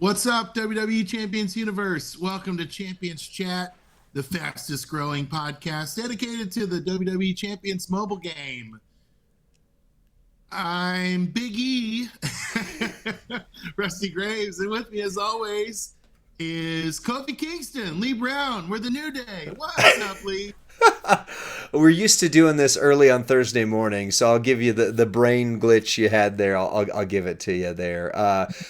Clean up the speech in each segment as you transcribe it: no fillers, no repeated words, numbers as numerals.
What's up, WWE Champions Universe? Welcome to Champions Chat, the fastest growing podcast dedicated to the WWE Champions mobile game. I'm Big E, Rusty Graves, and with me as always is Kofi Kingston, Lee Brown. We're the New Day. What's up, Lee? We're used to doing this early on Thursday morning, so I'll give you the brain glitch you had there. I'll give it to you there.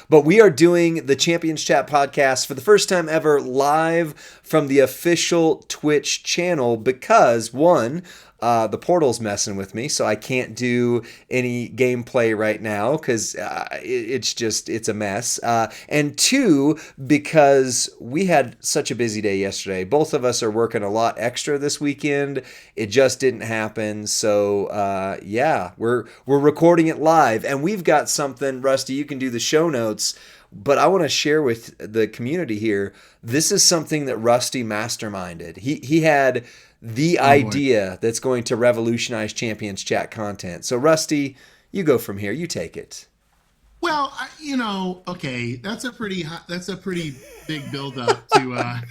But we are doing the Champions Chat podcast for the first time ever live from the official Twitch channel because, one, the portal's messing with me, so I can't do any gameplay right now because it's a mess. And two, because we had such a busy day yesterday. Both of us are working a lot extra this weekend. It just didn't happen. So yeah, we're recording it live, and we've got something. Rusty, you can do the show notes. But I want to share with the community here. This is something that Rusty masterminded. He had the idea that's going to revolutionize Champions Chat content. So Rusty, you go from here. You take it. Well, okay, that's a pretty big build up to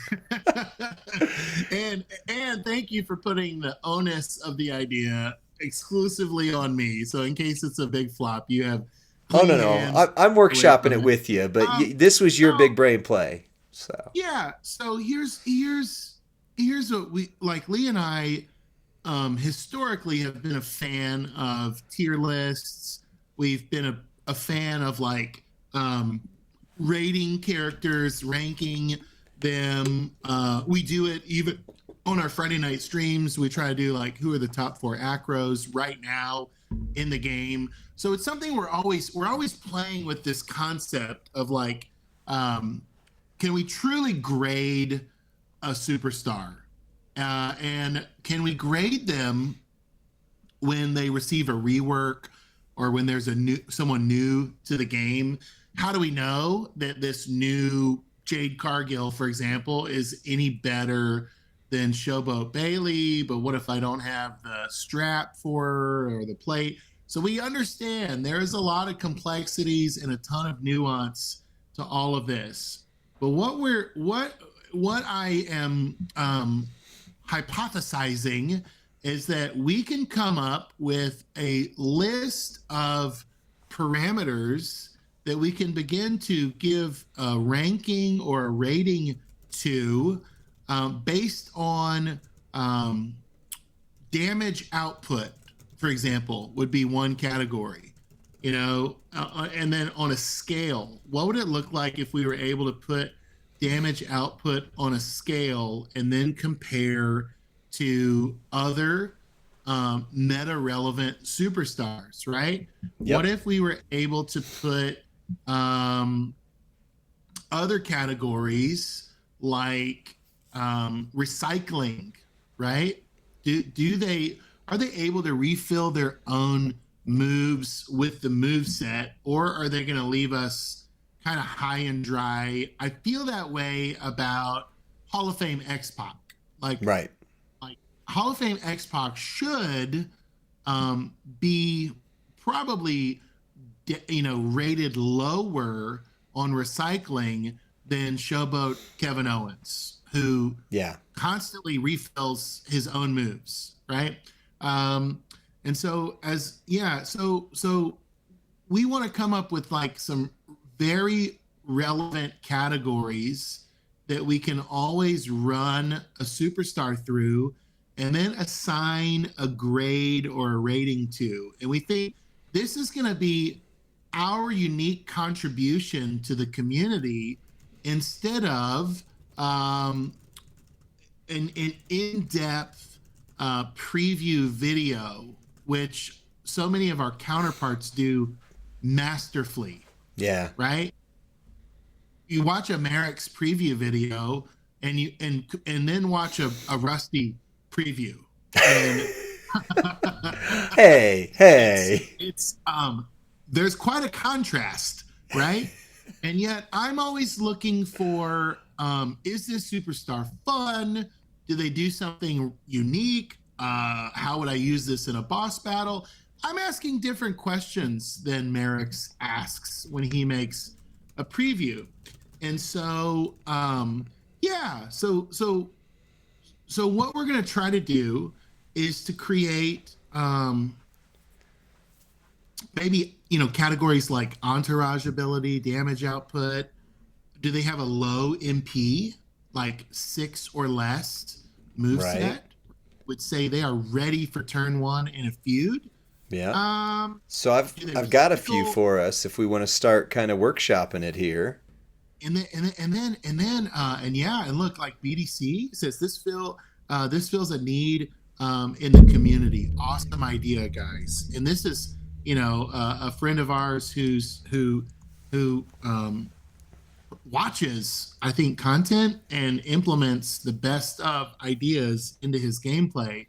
and thank you for putting the onus of the idea exclusively on me. So in case it's a big flop, you have Oh clean no, hands I'm away workshopping from it it. with you, but Um, this was your so big brain play. So yeah, so here's what we like. Lee and I historically have been a fan of tier lists. We've been a fan of like rating characters, ranking them. We do it even on our Friday night streams. We try to do like who are the top four acros right now in the game. So it's something we're always playing with this concept of like, can we truly grade a superstar? And can we grade them when they receive a rework or when there's someone new to the game? How do we know that this new Jade Cargill, for example, is any better than Showboat Bailey? But what if I don't have the strap for her or the plate? So we understand there is a lot of complexities and a ton of nuance to all of this. But what I am hypothesizing is that we can come up with a list of parameters that we can begin to give a ranking or a rating to based on damage output, for example, would be one category. And then on a scale, what would it look like if we were able to put damage output on a scale and then compare to other meta relevant superstars, right? What yep. if we were able to put other categories like recycling, right? Are they able to refill their own moves with the move set, or are they going to leave us kind of high and dry? I feel that way about Hall of Fame X-Pac. Right. Like Hall of Fame X-Pac should be probably rated lower on recycling than Showboat Kevin Owens, who Yeah. constantly refills his own moves, right? And so so we want to come up with like some very relevant categories that we can always run a superstar through and then assign a grade or a rating to. And we think this is going to be our unique contribution to the community instead of an in-depth preview video, which so many of our counterparts do masterfully. Yeah. Right? You watch a Merrick's preview video and then watch a Rusty preview. And Hey. it's there's quite a contrast, right? And yet I'm always looking for is this superstar fun? Do they do something unique? How would I use this in a boss battle? I'm asking different questions than Merrick's asks when he makes a preview. And so yeah, so what we're going to try to do is to create maybe categories like entourage ability, damage output. Do they have a low MP, like 6 or less Right. moveset? Would say they are ready for turn one in a feud. Yeah. Um, So I've do they I've got a few recycle? for us if we want to start kind of workshopping it here. And yeah, and look, like BDC says, this feels a need in the community. Awesome idea, guys. And this is a friend of ours who watches, I think, content and implements the best of ideas into his gameplay.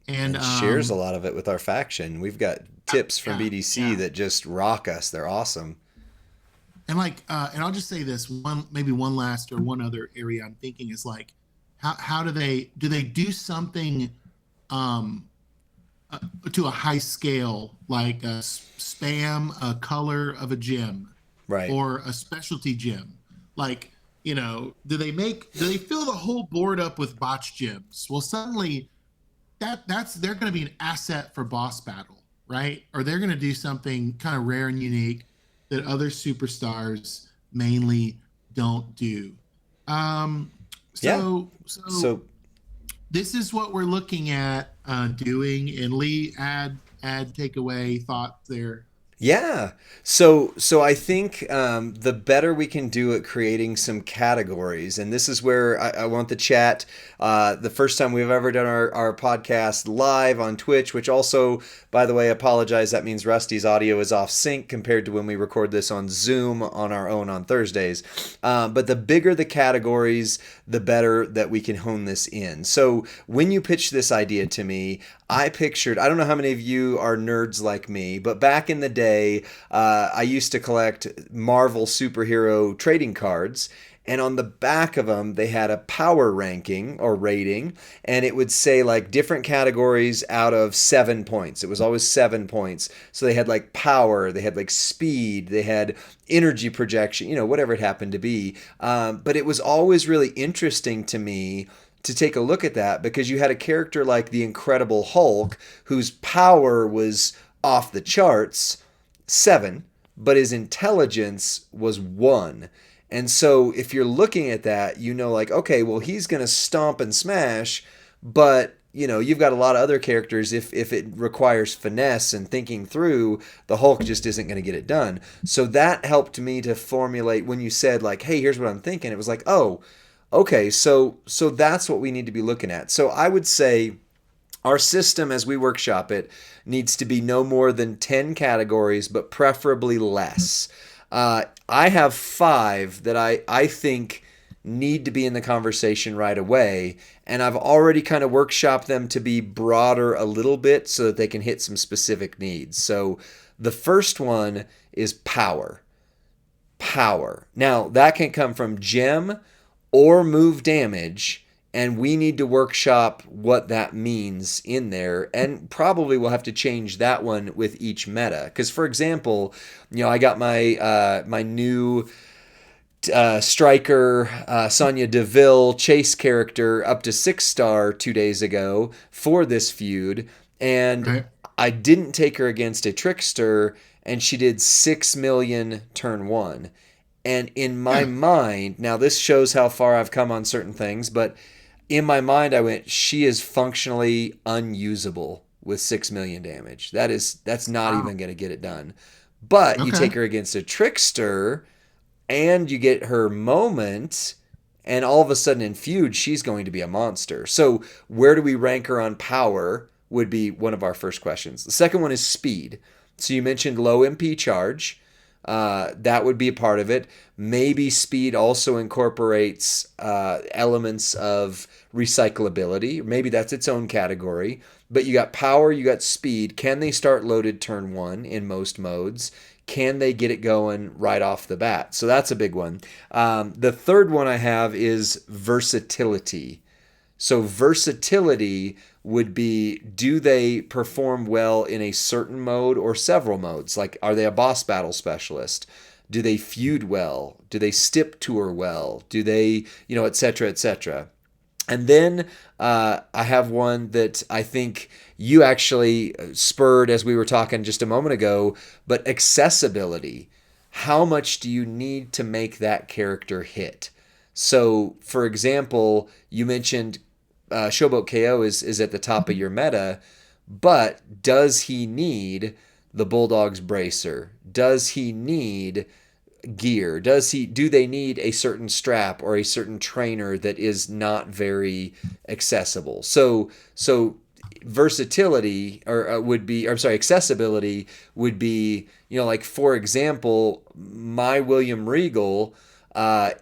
And And shares a lot of it with our faction. We've got tips from yeah, BDC yeah. that just rock us. They're awesome. And I'll just say this one last or one other area I'm thinking is like, how do they do something um uh, to a high scale, like spam a color of a gym Right. or a specialty gym? Like, do they fill the whole board up with botch gyms? Well, suddenly they're going to be an asset for boss battle, right? Or they're going to do something kind of rare and unique that other superstars mainly don't do. Um, Yeah. so So this is what we're looking at doing. And Lee, add takeaway thought there. yeah. So I think the better we can do at creating some categories, and this is where I want the chat. The first time we've ever done our podcast live on Twitch, which also, by the way, apologize. That means Rusty's audio is off sync compared to when we record this on Zoom on our own on Thursdays. But the bigger the categories, the better that we can hone this in. So when you pitched this idea to me, I pictured, I don't know how many of you are nerds like me, but back in the day, I used to collect Marvel superhero trading cards. And on the back of them, they had a power ranking or rating, and it would say like different categories out of 7 points. It was always 7 points. So they had like power, they had like speed, they had energy projection, whatever it happened to be. But it was always really interesting to me to take a look at that because you had a character like the Incredible Hulk whose power was off the charts, 7, but his intelligence was 1. And so if you're looking at that, like, okay, well, he's going to stomp and smash, but you've got a lot of other characters. If it requires finesse and thinking through, the Hulk just isn't going to get it done. So that helped me to formulate when you said like, hey, here's what I'm thinking. It was like, oh, okay, so that's what we need to be looking at. So I would say our system as we workshop it needs to be no more than 10 categories, but preferably less. I have 5 that I think need to be in the conversation right away, and I've already kind of workshopped them to be broader a little bit so that they can hit some specific needs. So the first one is power. Power. Now, that can come from gem or move damage, and we need to workshop what that means in there, and probably we'll have to change that one with each meta. Because, for example, I got my new striker Sonya Deville chase character up to 6-star 2 days ago for this feud, and Right. I didn't take her against a trickster, and she did 6 million turn 1. And in my Yeah. mind, now this shows how far I've come on certain things, but in my mind I went, she is functionally unusable with 6 million damage. That's not Wow. even going to get it done. But you Okay. take her against a trickster and you get her moment, and all of a sudden in feud she's going to be a monster. So where do we rank her on power would be one of our first questions. The second one is speed. So you mentioned low MP charge. That would be a part of it. Maybe speed also incorporates elements of recyclability. Maybe that's its own category. But you got power, you got speed. Can they start loaded turn 1 in most modes? Can they get it going right off the bat? So that's a big one. The third one I have is versatility. So versatility would be, do they perform well in a certain mode or several modes? Like, are they a boss battle specialist? Do they feud well? Do they stip tour well? Do they, et cetera, et cetera. And then I have one that I think you actually spurred as we were talking just a moment ago, but accessibility. How much do you need to make that character hit? So, for example, you mentioned Showboat KO is at the top of your meta, but does he need the Bulldog's bracer? Does he need gear? Do they need a certain strap or a certain trainer that is not very accessible? So versatility or would be, I'm sorry, accessibility would be, like for example, my William Regal, I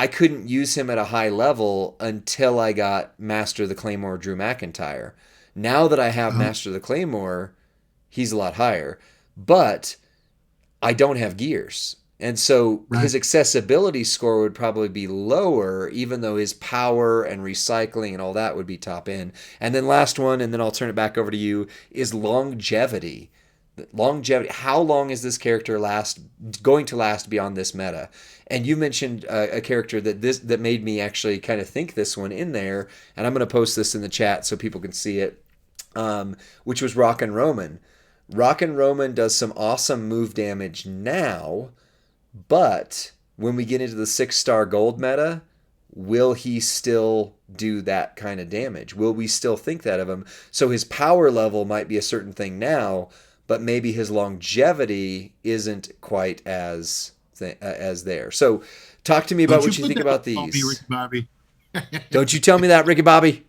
couldn't use him at a high level until I got Master of the Claymore Drew McIntyre. Now that I have Master of the Claymore, he's a lot higher, but I don't have gears. And so his accessibility score would probably be lower, even though his power and recycling and all that would be top end. And then last one, and then I'll turn it back over to you, is longevity. Longevity. How long is this character going to last beyond this meta? And you mentioned a character that made me actually kind of think this one in there, and I'm going to post this in the chat so people can see it, which was Rock and Roman. Rock and Roman does some awesome move damage now, but when we get into the 6-star gold meta, will he still do that kind of damage? Will we still think that of him? So his power level might be a certain thing now, but maybe his longevity isn't quite as there. So talk to me about what you think about these. Ricky Bobby. Don't you tell me that, Ricky Bobby.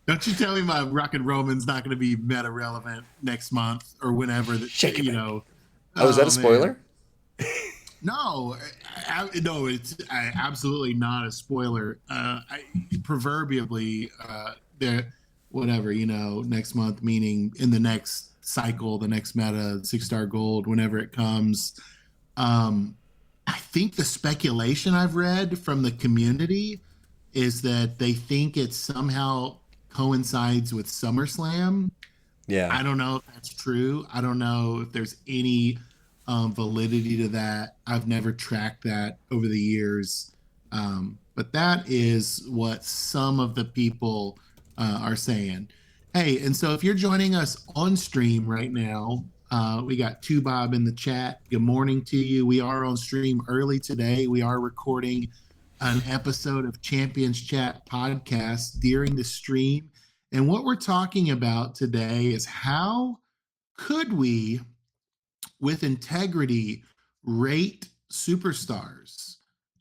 Don't you tell me my Rock and Roman's not going to be meta relevant next month or whenever that, Oh, is that a spoiler? No, no, it's absolutely not a spoiler. Proverbially, whatever, next month, meaning in the next cycle, the next meta, 6-star gold, whenever it comes. I think the speculation I've read from the community is that they think it somehow coincides with SummerSlam. Yeah. I don't know if that's true. I don't know if there's any validity to that. I've never tracked that over the years. But that is what some of the people are saying. Hey, and so if you're joining us on stream right now, we got two Bob in the chat. Good morning to you. We are on stream early today. We are recording an episode of Champions Chat podcast during the stream. And what we're talking about today is how could we, with integrity, rate superstars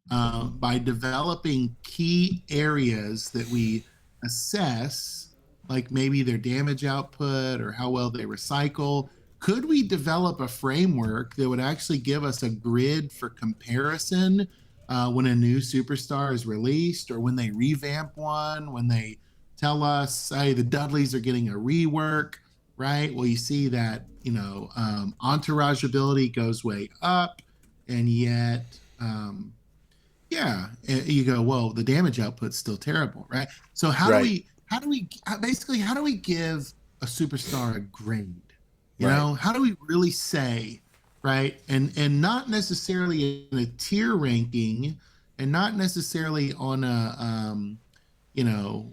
by developing key areas that we assess, like maybe their damage output or how well they recycle. Could we develop a framework that would actually give us a grid for comparison when a new superstar is released or when they revamp one, when they tell us, hey, the Dudleys are getting a rework, right? Well, you see that, entourage ability goes way up, and yet, you go, well, the damage output's still terrible, right? So how do we give a superstar a grade? How do we really say, right? And not necessarily in a tier ranking, and not necessarily on a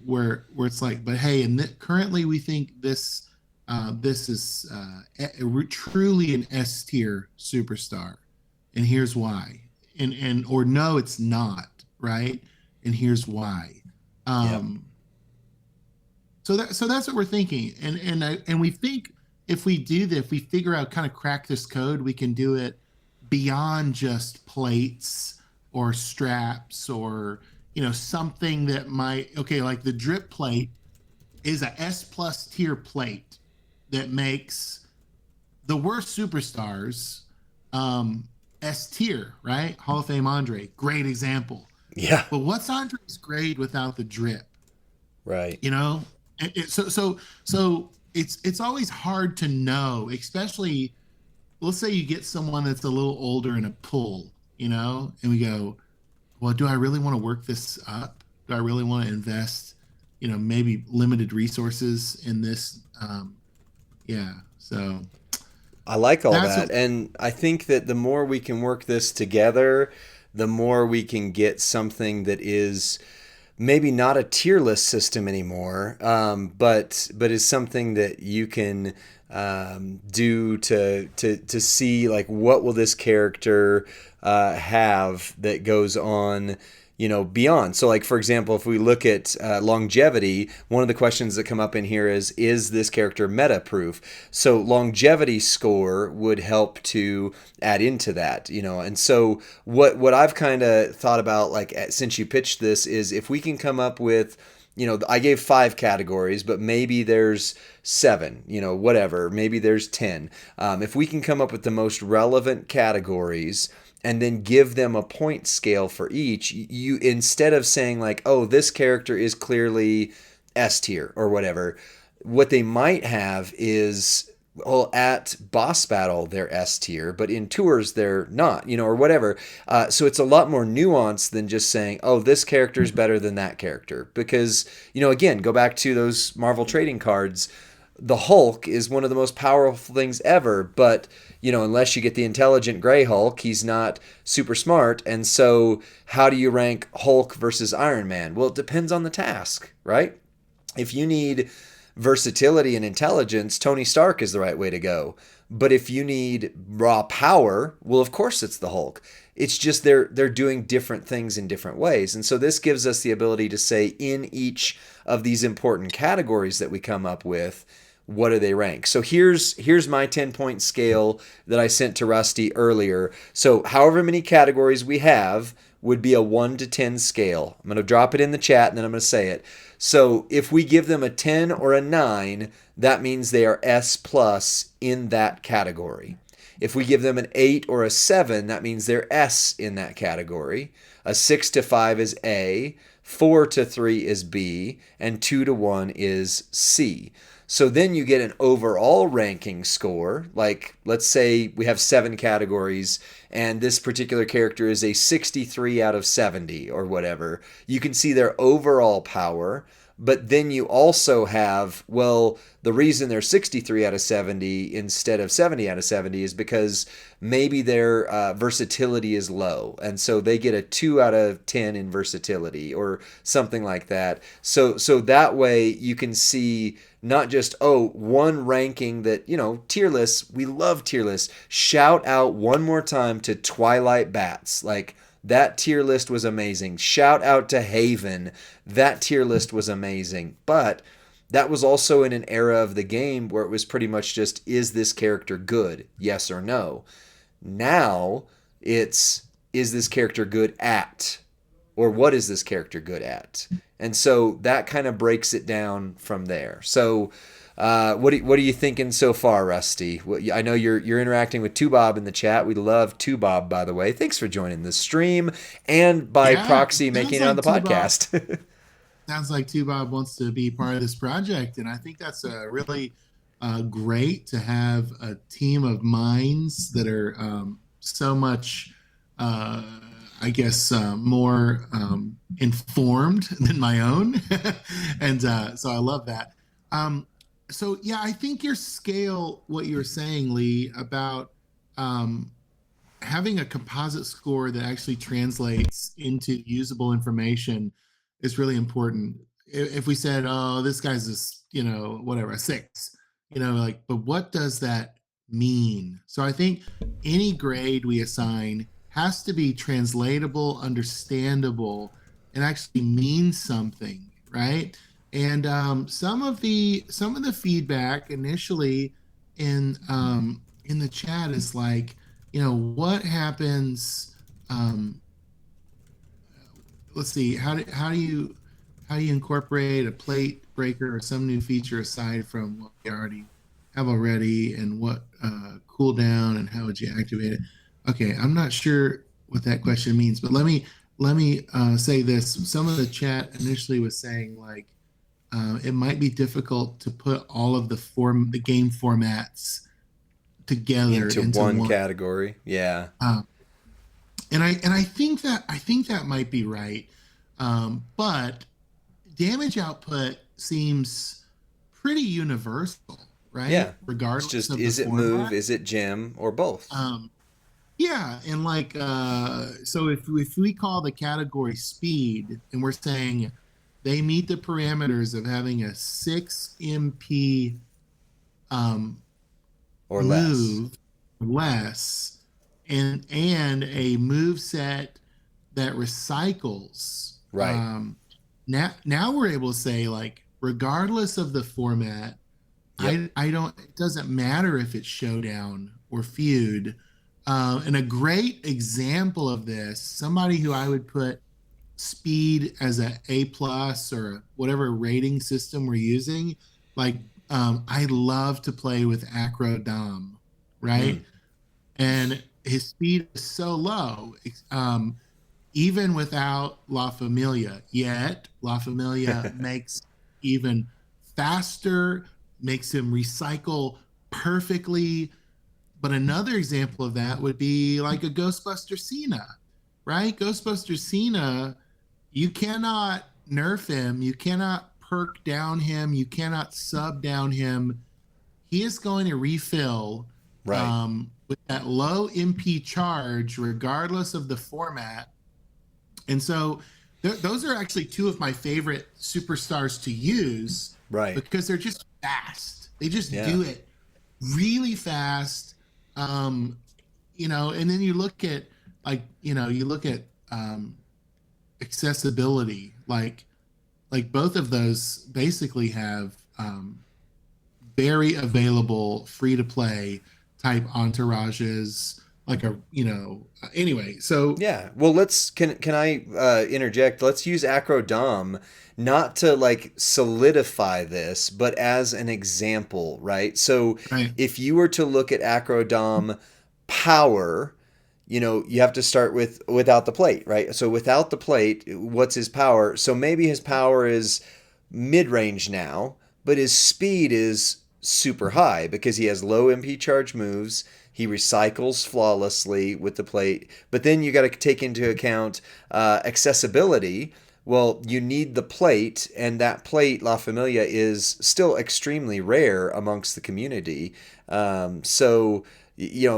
where it's like, but hey, and currently we think this is truly an S tier superstar, and here's why, and or no, it's not, right? And here's why. So that's what we're thinking, and we think if we do that, if we figure out, kind of crack this code, we can do it beyond just plates or straps or something that might, like the drip plate is a S plus tier plate that makes the worst superstars S tier, right? Hall of Fame Andre, great example. Yeah. But what's Andre's grade without the drip? Right. So it's always hard to know, especially, let's say you get someone that's a little older in a pull, and we go, well, do I really want to work this up? Do I really want to invest, maybe limited resources in this? So I like all That's that. what. And I think that the more we can work this together, the more we can get something that is maybe not a tier list system anymore, but is something that you can do to see like what will this character have that goes on, beyond. So like, for example, if we look at longevity, one of the questions that come up in here is this character meta proof? So longevity score would help to add into that, and so what I've kind of thought about, like, since you pitched this, is if we can come up with, I gave 5 categories, but maybe there's 7, whatever, maybe there's 10. If we can come up with the most relevant categories and then give them a point scale for each, you, instead of saying like, oh, this character is clearly S tier or whatever, what they might have is, well, at boss battle they're S tier, but in tours they're not, or whatever. So it's a lot more nuanced than just saying, oh, this character is better than that character. Because, again, go back to those Marvel trading cards. The Hulk is one of the most powerful things ever, but unless you get the intelligent gray Hulk, he's not super smart. And so how do you rank Hulk versus Iron Man? Well, it depends on the task, right? If you need versatility and intelligence, Tony Stark is the right way to go. But if you need raw power, well, of course it's the Hulk. It's just they're doing different things in different ways. And so this gives us the ability to say, in each of these important categories that we come up with, what do they rank? So here's my 10-point scale that I sent to Rusty earlier. So however many categories we have would be a 1 to 10 scale. I'm going to drop it in the chat and then I'm going to say it. So if we give them a 10 or a 9, that means they are S plus in that category. If we give them an 8 or a 7, that means they're S in that category. A 6 to 5 is A, 4 to 3 is B, and 2 to 1 is C. So then you get an overall ranking score. Like, let's say we have 7 categories and this particular character is a 63 out of 70 or whatever. You can see their overall power, but then you also have, well, the reason they're 63 out of 70 instead of 70 out of 70 is because maybe their versatility is low. And so they get a 2 out of 10 in versatility or something like that. So that way you can see not just, oh, one ranking that, tier lists, we love tier lists. Shout out one more time to Twilight Bats. Like, that tier list was amazing. Shout out to Haven. That tier list was amazing. But that was also in an era of the game where it was pretty much just, is this character good? Yes or no. Now it's, is this character good at? Or what is this character good at? And so that kind of breaks it down from there. So what are you thinking so far, Rusty? I know you're interacting with Tubob in the chat. We love Tubob, by the way. Thanks for joining the stream and by proxy making it on the podcast. Sounds like Tubob wants to be part of this project, and I think that's really great to have a team of minds that are so much, I guess, more informed than my own, and so I love that. So yeah, I think your scale, what you're saying, Lee, about having a composite score that actually translates into usable information is really important. If we said, oh, this guy's this, whatever, a 6, like, but what does that mean? So I think any grade we assign has to be translatable, understandable, and actually mean something, right? And some of the feedback initially in the chat is like, what happens? Let's see, how do you incorporate a plate breaker or some new feature aside from what we already have already, and what cooldown, and how would you activate it? Okay, I'm not sure what that question means, but let me say this. Some of the chat initially was saying like it might be difficult to put all of the game formats together into one category. Yeah. And I think that might be right. But damage output seems pretty universal, right? Yeah. It's Regardless just, of the is it move, format. is it gym, or both? Um, yeah, and like so if we call the category speed and we're saying they meet the parameters of having a 6 MP um, Or less? move or less and a move set that recycles. Right. Now we're able to say like regardless of the format, Yep. I don't it doesn't matter if it's showdown or feud. And a great example of this, somebody who I would put speed as a plus or whatever rating system we're using, like I love to play with Acro Dom, Mm. right? And his speed is so low, even without La Familia. Yet La Familia makes even faster, makes him recycle perfectly. But another example of that would be like a Ghostbuster Cena, right? Ghostbuster Cena, you cannot nerf him, you cannot perk down him, you cannot sub down him. He is going to refill Right. with that low MP charge, regardless of the format. And so those are actually two of my favorite superstars to use Right. because they're just fast. They just Yeah. do it really fast. And then you look at accessibility, like both of those basically have very available free to play type entourages like anyway, so Yeah. Well, can I interject? Let's use Acrodom not to like solidify this, but as an example, right? So right. if you were to look at Acrodom power, you have to start with without the plate, right? So without the plate, what's his power? So maybe his power is mid-range now, but his speed is super high because he has low MP charge moves. He recycles flawlessly with the plate. But then you got to take into account accessibility. Well, you need the plate, and that plate, La Familia, is still extremely rare amongst the community. So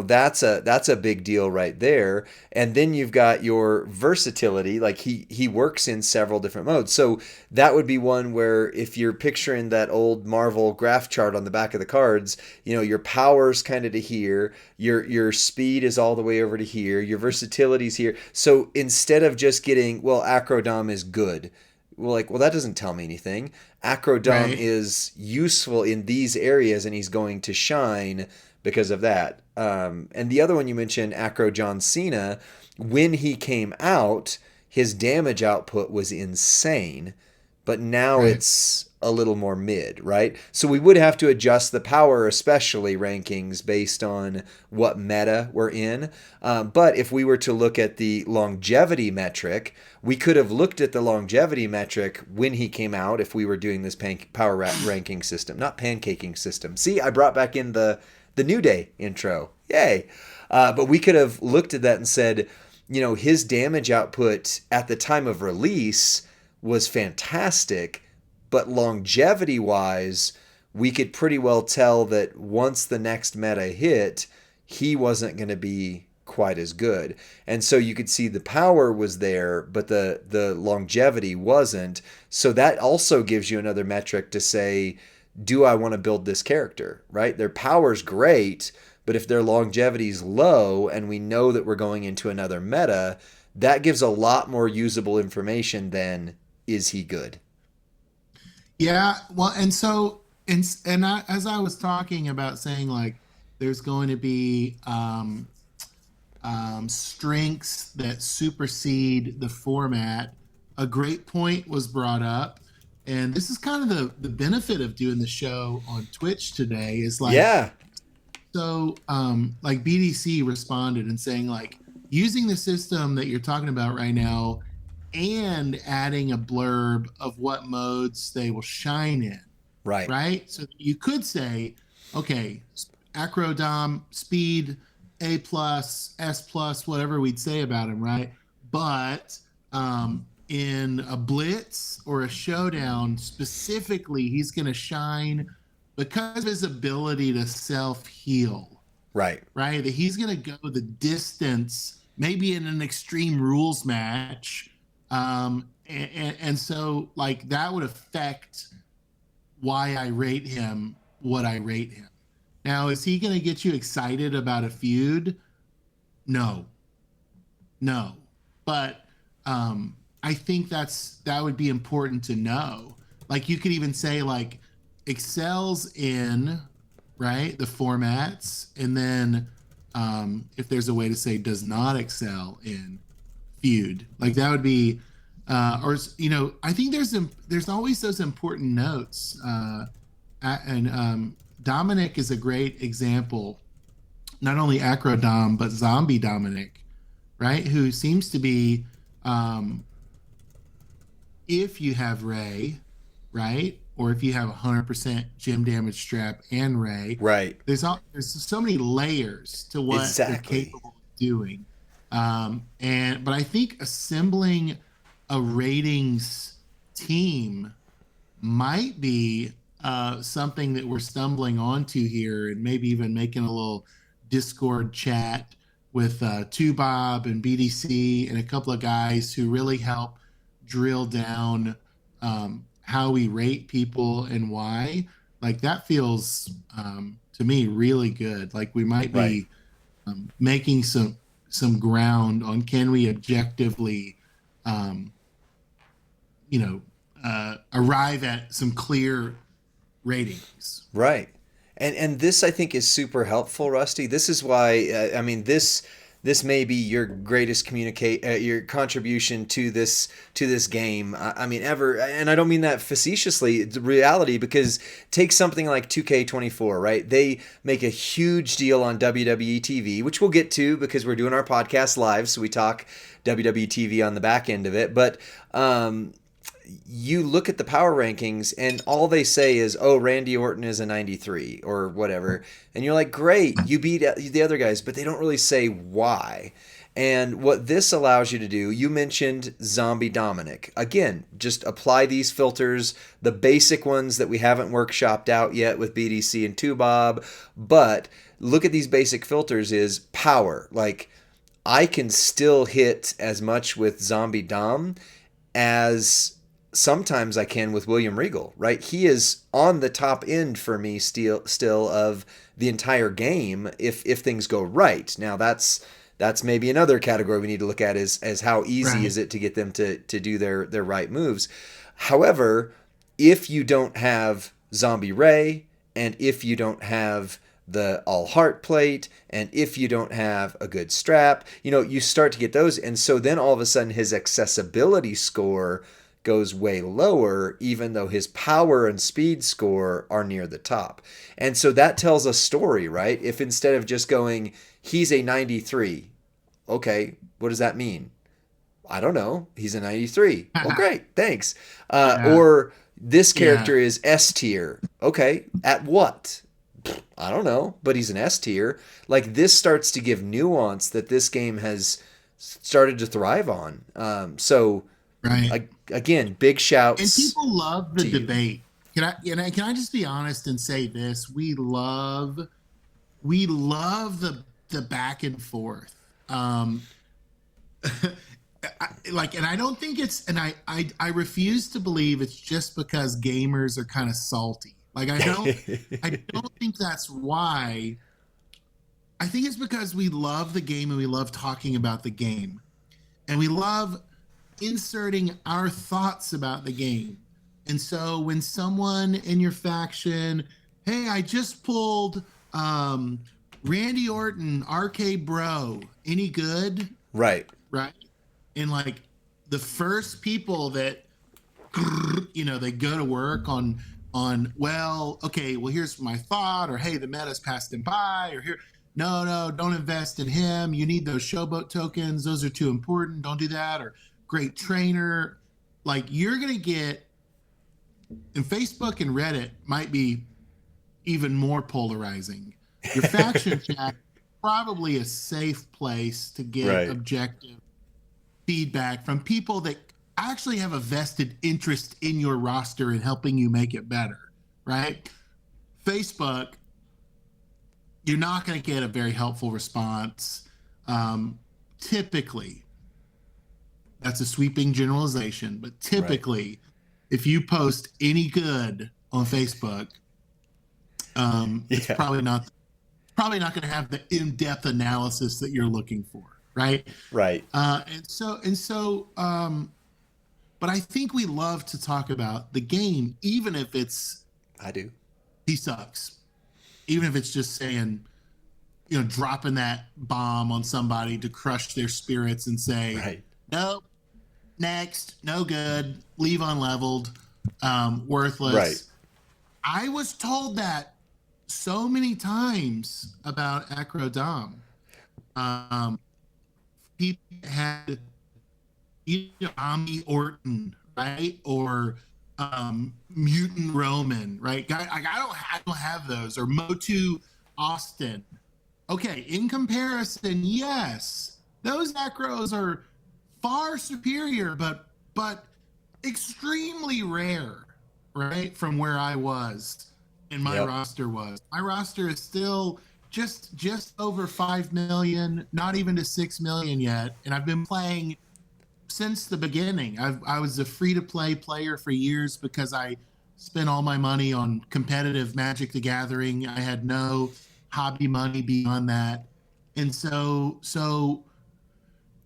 that's a big deal right there. And then you've got your versatility, like he works in several different modes. So that would be one where if you're picturing that old Marvel graph chart on the back of the cards, your power's kind of to here, your speed is all the way over to here, your versatility's here. So instead of just getting, well, Acrodom is good, well, that doesn't tell me anything. Acrodom Right. is useful in these areas, and he's going to shine because of that. And the other one you mentioned, Acro John Cena, when he came out, his damage output was insane, but now Right. it's a little more mid, right? So we would have to adjust the power, especially rankings, based on what meta we're in. But if we were to look at the longevity metric, we could have looked at the longevity metric when he came out if we were doing this power ranking system, not pancaking system. See, I brought back in the New Day intro. Yay. But we could have looked at that and said, his damage output at the time of release was fantastic, but longevity wise, we could pretty well tell that once the next meta hit, he wasn't going to be quite as good. And so you could see the power was there, but the longevity wasn't. So that also gives you another metric to say, do I want to build this character, right? Their power's great, but if their longevity's low and we know that we're going into another meta, that gives a lot more usable information than is he good? Yeah, well, as I was talking about saying like there's going to be strengths that supersede the format, a great point was brought up, and this is kind of the benefit of doing the show on Twitch today is like Yeah, like BDC responded and saying like using the system that you're talking about right now and adding a blurb of what modes they will shine in, right. right? So you could say, okay, Acrodom, speed, A plus, S plus, whatever we'd say about him, right? But in a blitz or a showdown, specifically, he's going to shine because of his ability to self-heal, Right. right? That he's going to go the distance, maybe in an Extreme Rules match. And so, like, that would affect why I rate him what I rate him. Now, is he going to get you excited about a feud? No. No. But I think that would be important to know. Like, you could even say, like, excels in, right, the formats, and then if there's a way to say does not excel in feud, like that would be or I think there's always those important notes, and Dominic is a great example, not only Acrodom but Zombie Dominic, right, who seems to be, if you have Ray, right, or if you have 100% gym damage strap and Ray, Right. there's so many layers to what they're capable of doing. But I think assembling a ratings team might be something that we're stumbling onto here, and maybe even making a little Discord chat with Bob and BDC and a couple of guys who really help drill down how we rate people and why. Like, that feels to me really good. Like, we might be making some ground on, can we objectively arrive at some clear ratings. Right. And this, I think, is super helpful, Rusty. This is why, this may be your greatest your contribution to this game. I mean, ever. And I don't mean that facetiously. It's reality, because take something like 2K24, right? They make a huge deal on WWE TV, which we'll get to because we're doing our podcast live, so we talk WWE TV on the back end of it. But you look at the power rankings and all they say is, oh, Randy Orton is a 93 or whatever. And you're like, great, you beat the other guys, but they don't really say why. And what this allows you to do, you mentioned Zombie Dominic. Again, just apply these filters, the basic ones that we haven't workshopped out yet with BDC and Bob. But look at these basic filters is power. Like, I can still hit as much with Zombie Dom as sometimes I can with William Regal, right? He is on the top end for me still of the entire game if things go right. Now that's maybe another category we need to look at is how easy is it to get them to do their right moves. However, if you don't have Zombie Ray, and if you don't have the all heart plate, and if you don't have a good strap, you start to get those. And so then all of a sudden his accessibility score goes way lower, even though his power and speed score are near the top. And so that tells a story, right? If instead of just going, he's a 93, okay, what does that mean? I don't know. He's a 93. Well, great, thanks. Or this character is S tier. Okay, at what? I don't know, but he's an S tier. Like, this starts to give nuance that this game has started to thrive on. Again, big shouts. And people love the debate. Can I just be honest and say this? We love the back and forth. And I don't think it's, and I refuse to believe it's just because gamers are kind of salty. Like, I don't think that's why. I think it's because we love the game and we love talking about the game, and we love inserting our thoughts about the game. And so when someone in your faction, hey, I just pulled Randy Orton, RK Bro, any good? Right. And like, the first people that they go to work on, well, okay, well, here's my thought, or hey, the meta's passed him by, or here, no, don't invest in him, you need those showboat tokens, those are too important, don't do that, or great trainer. Like, you're gonna get, and Facebook and Reddit might be even more polarizing. Your faction chat probably a safe place to get objective feedback from people that actually have a vested interest in your roster and helping you make it better, right? Facebook, you're not going to get a very helpful response. Typically, that's a sweeping generalization, but typically, right, if you post any good on Facebook, it's probably not going to have the in-depth analysis that you're looking for, right? Right. And so, but I think we love to talk about the game, even if it's he sucks, even if it's just saying, dropping that bomb on somebody to crush their spirits and say, right, nope, next, no good, leave unleveled, worthless. Right. I was told that so many times about Acrodom. People had Ami Orton, right? Or Mutant Roman, right? I don't have those. Or Motu Austin. Okay, in comparison, yes, those acros are far superior, but extremely rare, right? From where I was and my roster was. My roster is still just over 5 million, not even to 6 million yet, and I've been playing since the beginning. I was a free-to-play player for years because I spent all my money on competitive Magic the Gathering. I had no hobby money beyond that, and so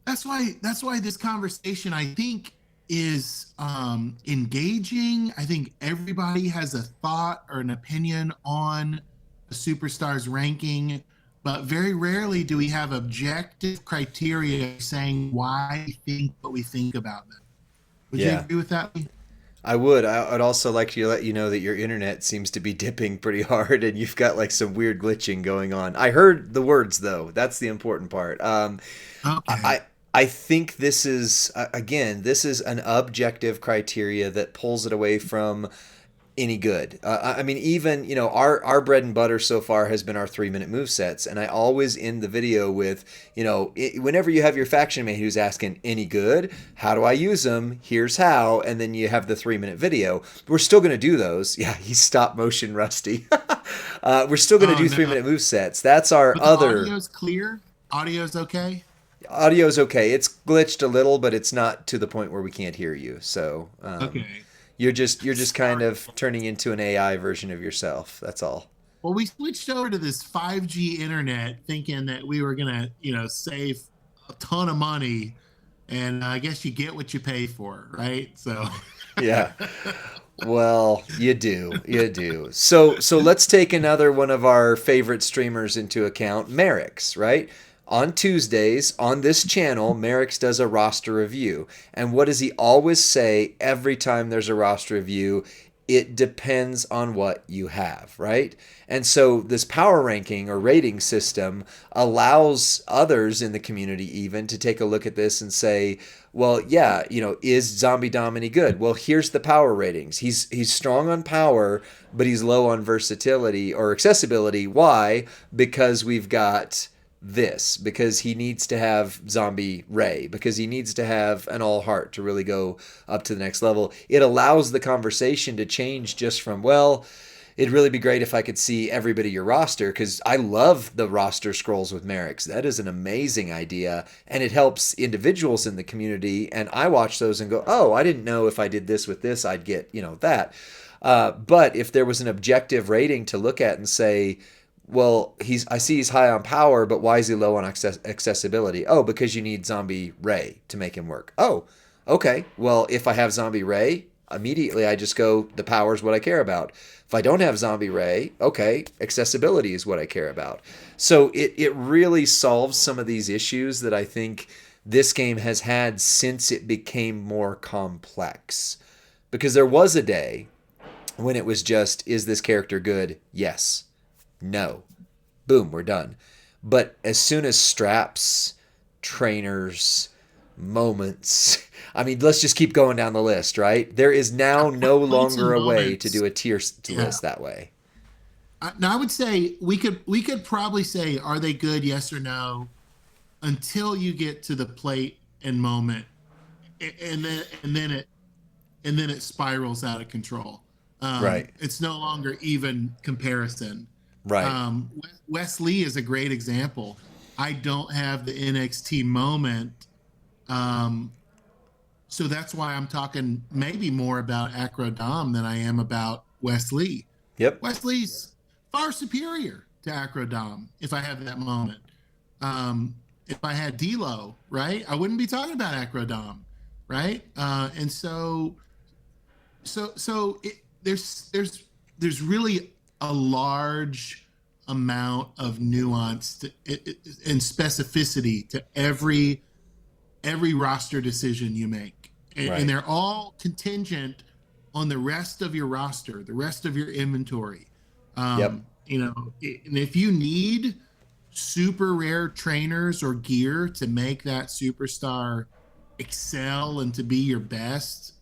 that's why this conversation, I think, is engaging. I think everybody has a thought or an opinion on a superstar's ranking, but very rarely do we have objective criteria saying why we think what we think about them. Would you agree with that? I would. I'd also like to let you know that your internet seems to be dipping pretty hard, and you've got like some weird glitching going on. I heard the words though. That's the important part. Okay. I think this is this is an objective criteria that pulls it away from any good. I mean, even, our bread and butter so far has been our 3-minute move sets. And I always end the video with, whenever you have your faction mate who's asking, any good? How do I use them? Here's how. And then you have the 3-minute video. We're still going to do those. Yeah, he's stop motion rusty. We're still going to do 3-minute move sets. That's our other. Audio's clear? Audio's okay? Audio's okay. It's glitched a little, but it's not to the point where we can't hear you. So, okay. You're just kind of turning into an AI version of yourself. That's all. Well, we switched over to this 5G internet thinking that we were going to, save a ton of money. And I guess you get what you pay for, right? So yeah. Well, you do. So let's take another one of our favorite streamers into account, Merrick's, right? On Tuesdays, on this channel, Merrick's does a roster review. And what does he always say every time there's a roster review? It depends on what you have, right? And so this power ranking or rating system allows others in the community even to take a look at this and say, well, yeah, is Zombie Dom any good? Well, here's the power ratings. He's strong on power, but he's low on versatility or accessibility. Why? Because we've got this, because he needs to have Zombie Ray, because he needs to have an all heart to really go up to the next level. It allows the conversation to change just from, well, it'd really be great if I could see every bit of your roster, because I love the roster scrolls with Merrick's. That is an amazing idea, and it helps individuals in the community, and I watch those and go, oh, I didn't know if I did this with this, I'd get, that. But if there was an objective rating to look at and say, well, I see he's high on power, but why is he low on accessibility? Oh, because you need Zombie Ray to make him work. Oh, okay. Well, if I have Zombie Ray, immediately I just go, the power is what I care about. If I don't have Zombie Ray, okay, accessibility is what I care about. So it really solves some of these issues that I think this game has had since it became more complex. Because there was a day when it was just, is this character good? Yes. No. Boom, we're done. But as soon as straps, trainers, moments, I mean, let's just keep going down the list, right? There is now no longer a way to do a tier list that way. Now, I would say we could probably say, are they good, yes or no, until you get to the plate and moment, and then it spirals out of control. Right. It's no longer even comparison. Right. Wes Lee is a great example. I don't have the NXT moment. Um, so that's why I'm talking maybe more about Acro Dom than I am about Wes Lee. Yep. Wes Lee's far superior to Acro Dom if I have that moment. If I had D'Lo, right, I wouldn't be talking about Acro Dom, right? And there's really a large amount of nuance and specificity to every roster decision you make, and they're all contingent on the rest of your roster, the rest of your inventory. Yep. And if you need super rare trainers or gear to make that superstar excel and to be your best,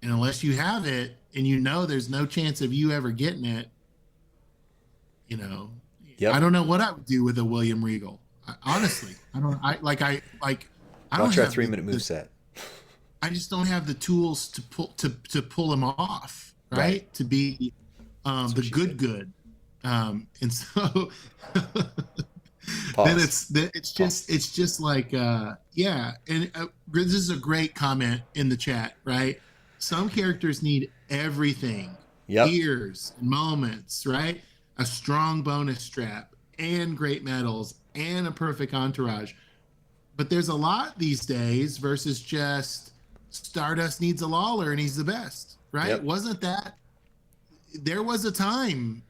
and unless you have it and there's no chance of you ever getting it, Yep. I don't know what I would do with a William Regal. Honestly, I don't Watch our have 3-minute move set. I just don't have the tools to pull him off, right? To be the good. And so then it's just like yeah. And this is a great comment in the chat, right? Some characters need everything, gears, moments, right? A strong bonus strap and great medals and a perfect entourage. But there's a lot these days versus just Stardust needs a Lawler and he's the best, right? Yep. Wasn't that? There was a time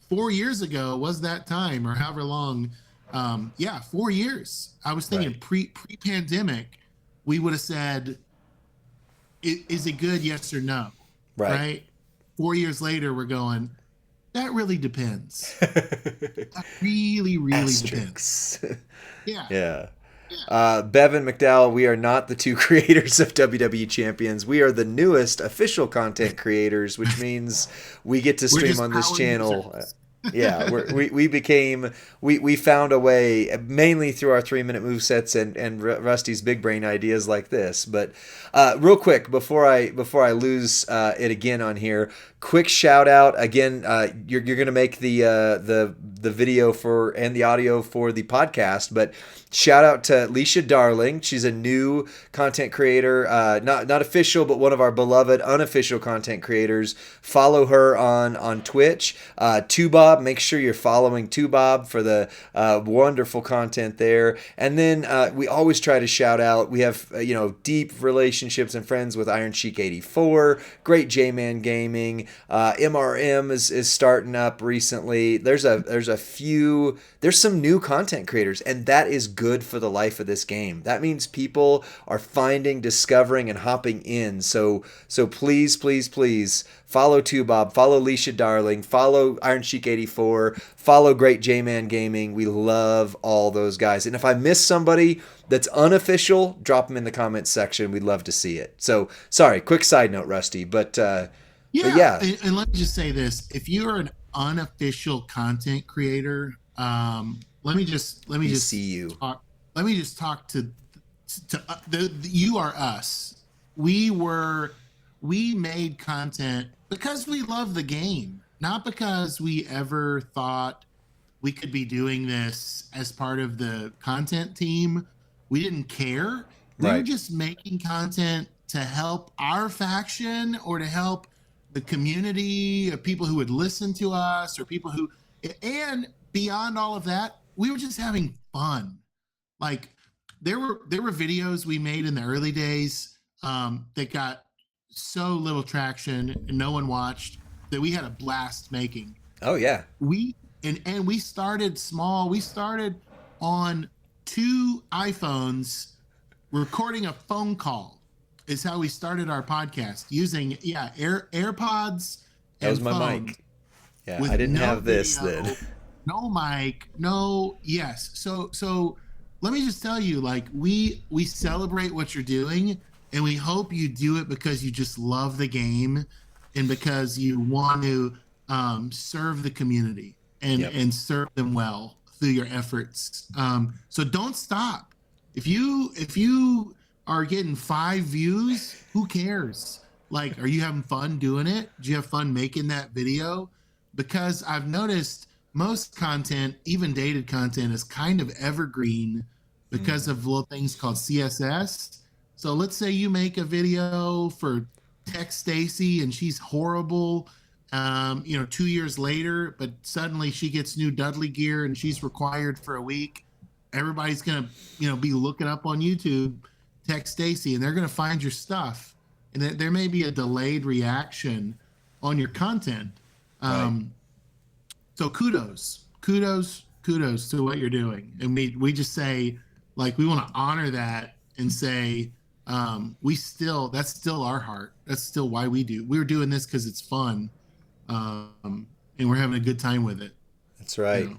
4 years ago, was that time or however long? 4 years. I was thinking pre-pandemic, we would have said, is it good? Yes or no? Right. 4 years later, we're going, that really depends. That really depends. Yeah. Bevan McDowell, we are not the two creators of WWE Champions. We are the newest official content creators, which means we get to stream on this channel. Yeah, we found a way, mainly through our 3-minute move sets and Rusty's big brain ideas like this. But real quick, before I lose it again on here, quick shout out again. You're gonna make the video and the audio for the podcast, but shout out to Leisha Darling. She's a new content creator, not official, but one of our beloved unofficial content creators. Follow her on Twitch. Tubob, make sure you're following Tubob for the wonderful content there. And then we always try to shout out. We have deep relationships and friends with Iron Sheik 84, Great J-Man Gaming. MRM is starting up recently. There's some new content creators, and that is good for the life of this game. That means people are finding, discovering, and hopping in. So please follow Tubob, follow Leisha Darling, follow Iron Sheik 84, follow Great J-Man Gaming. We love all those guys. And if I miss somebody that's unofficial, drop them in the comments section. We'd love to see it. So sorry, quick side note, Rusty, but yeah. And let me just say this: if you're an unofficial content creator, let me just see you. Let me just talk to you are us. We made content because we love the game, not because we ever thought we could be doing this as part of the content team. We didn't care. We were just making content to help our faction or to help the community of people who would listen to us or people who, and beyond all of that, we were just having fun. Like there were videos we made in the early days that got so little traction and no one watched that we had a blast making. Oh yeah. We started small. We started on 2 iPhones recording a phone call is how we started our podcast using AirPods. That was my mic. Yeah, I didn't have this then. No mic, no. Yes. So let me just tell you, like we celebrate what you're doing, and we hope you do it because you just love the game, and because you want to serve the community and serve them well through your efforts. So don't stop. If you are getting 5 views, who cares? Like, are you having fun doing it? Do you have fun making that video? Because I've noticed most content, even dated content, is kind of evergreen because Mm, of little things called CSS. So let's say you make a video for Tech Stacy and she's horrible, 2 years later, but suddenly she gets new Dudley gear and she's required for a week. Everybody's gonna, be looking up on YouTube Tech Stacy, and they're gonna find your stuff, and there may be a delayed reaction on your content. right. Um, so kudos to what you're doing, and we just say, like, we want to honor that and say, that's still our heart. That's still why we're doing this, because it's fun, and we're having a good time with it. That's You right. know.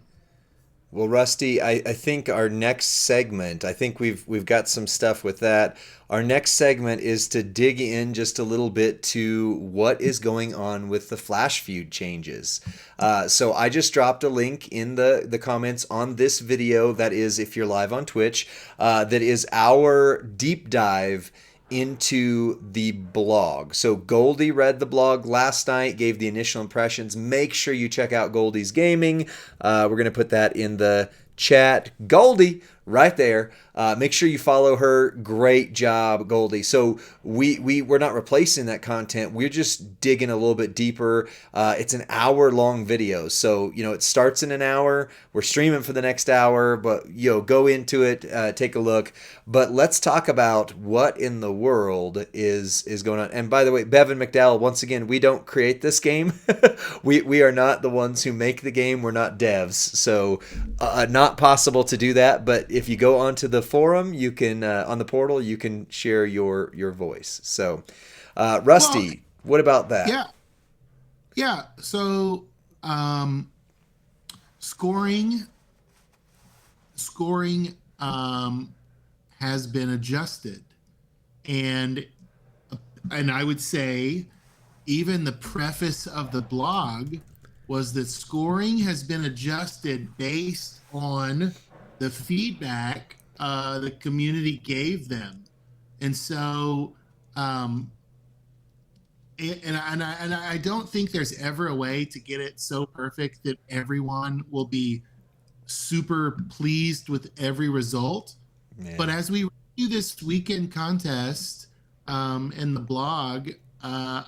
Well, Rusty, I think our next segment, I think we've got some stuff with that. Our next segment is to dig in just a little bit to what is going on with the Flash feud changes. So I just dropped a link in the comments on this video. That is, if you're live on Twitch, that is our deep dive into the blog. So Goldie read the blog last night, gave the initial impressions. Make sure you check out Goldie's Gaming. We're going to put that in the chat. Goldie, right there. Make sure you follow her. Great job, Goldie. So we're not replacing that content. We're just digging a little bit deeper. It's an hour-long video. So, it starts in an hour. We're streaming for the next hour, but, go into it, take a look. But let's talk about what in the world is going on. And by the way, Bevan McDowell, once again, we don't create this game. we are not the ones who make the game. We're not devs. So not possible to do that. But if you go onto the forum, you can on the portal, you can share your voice. So, Well, Rusty, what about that? yeah, yeah. So, scoring scoring has been adjusted, and I would say even the preface of the blog was that scoring has been adjusted based on the feedback the community gave them, and so and I don't think there's ever a way to get it so perfect that everyone will be super pleased with every result. But Yeah. as we review this weekend contest in the blog, I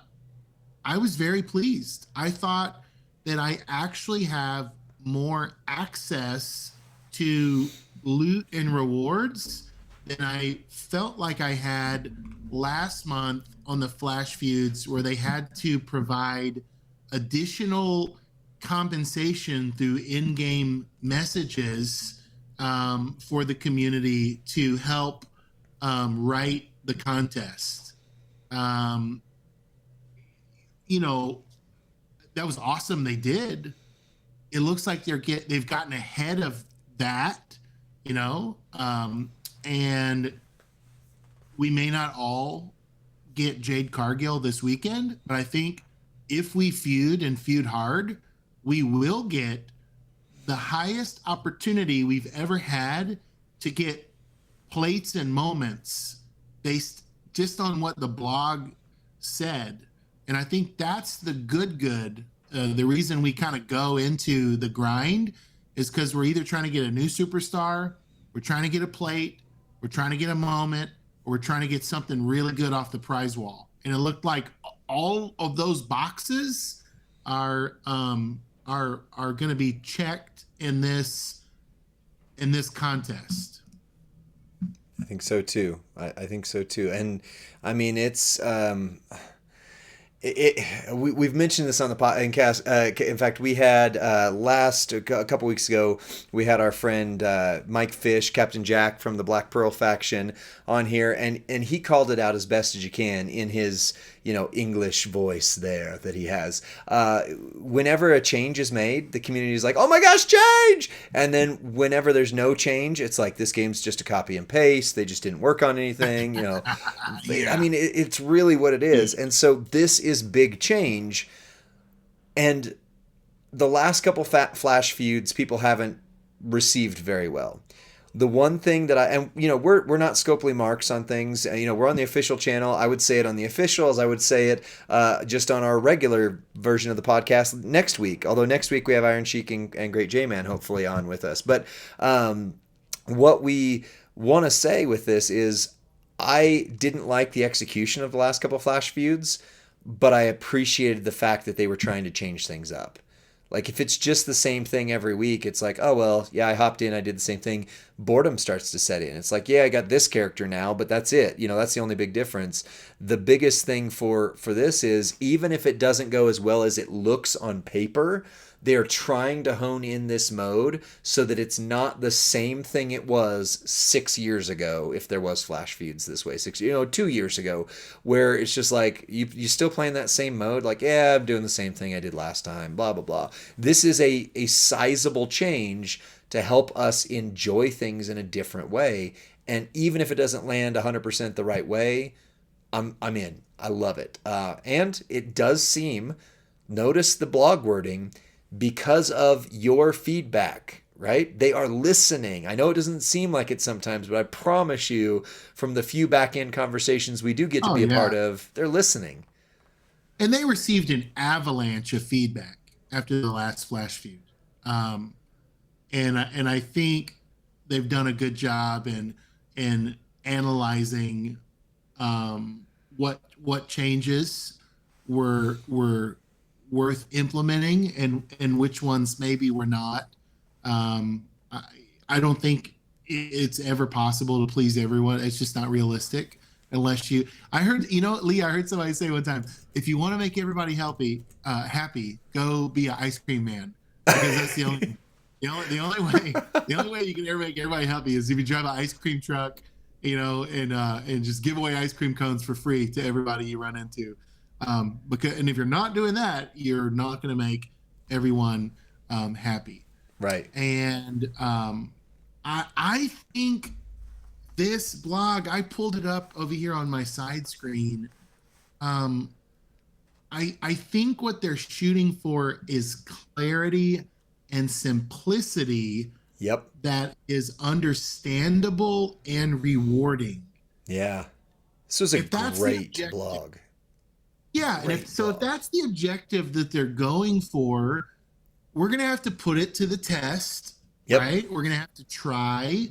was very pleased. I thought that I actually have more access to loot and rewards than I felt like I had last month on the Flash feuds, where they had to provide additional compensation through in-game messages for the community to help write the contest. Um, you know, that was awesome. They did. It looks like they've gotten ahead of that, and we may not all get Jade Cargill this weekend, but I think if we feud and feud hard, we will get the highest opportunity we've ever had to get plates and moments based just on what the blog said. And I think that's the good. The reason we kind of go into the grind is because we're either trying to get a new superstar, we're trying to get a plate, we're trying to get a moment, or we're trying to get something really good off the prize wall. And it looked like all of those boxes are going to be checked in this contest. I think so too. I think so too. And I mean, we've mentioned this on the podcast. In fact, we had a couple weeks ago, we had our friend Mike Fish, Captain Jack from the Black Pearl faction, on here, and he called it out as best as you can in his English voice there that he has. Whenever a change is made, the community is like, "Oh my gosh, change!" And then whenever there's no change, it's like, this game's just a copy and paste. They just didn't work on anything. Yeah. I mean, it's really what it is. And so this is big change. And the last couple Flash feuds, people haven't received very well. The one thing that we're not Scopely marks on things. We're on the official channel. I would say it on the officials. I would say it just on our regular version of the podcast next week. Although next week we have Iron Sheik and Great J-Man hopefully on with us. But what we want to say with this is I didn't like the execution of the last couple Flash feuds, but I appreciated the fact that they were trying to change things up. Like, if it's just the same thing every week, it's like, oh, well, yeah, I hopped in, I did the same thing. Boredom starts to set in. It's like, yeah, I got this character now, but that's it. That's the only big difference. The biggest thing for this is, even if it doesn't go as well as it looks on paper, they are trying to hone in this mode so that it's not the same thing it was 6 years ago, if there was Flash feuds this way, 2 years ago, where it's just like, you still playing that same mode, like, yeah, I'm doing the same thing I did last time, blah, blah, blah. This is a sizable change to help us enjoy things in a different way. And even if it doesn't land 100% the right way, I'm in. I love it. And it does seem, notice the blog wording, because of your feedback, right? They are listening. I know it doesn't seem like it sometimes, but I promise you, from the few back-end conversations we do get to be a part of, they're listening. And they received an avalanche of feedback after the last Flash feud. And I think they've done a good job in analyzing what changes were worth implementing and which ones maybe were not. I don't think it's ever possible to please everyone. It's just not realistic unless I heard, Lee, I heard somebody say one time, if you want to make everybody happy, go be an ice cream man, because that's the only way you can ever make everybody happy is if you drive an ice cream truck, and just give away ice cream cones for free to everybody you run into. And if you're not doing that, you're not going to make everyone happy. Right. And I think this blog, I pulled it up over here on my side screen. I think what they're shooting for is clarity and simplicity. Yep. That is understandable and rewarding. Yeah. This was a great blog. Yeah, and if that's the objective that they're going for, we're going to have to put it to the test, right? We're going to have to try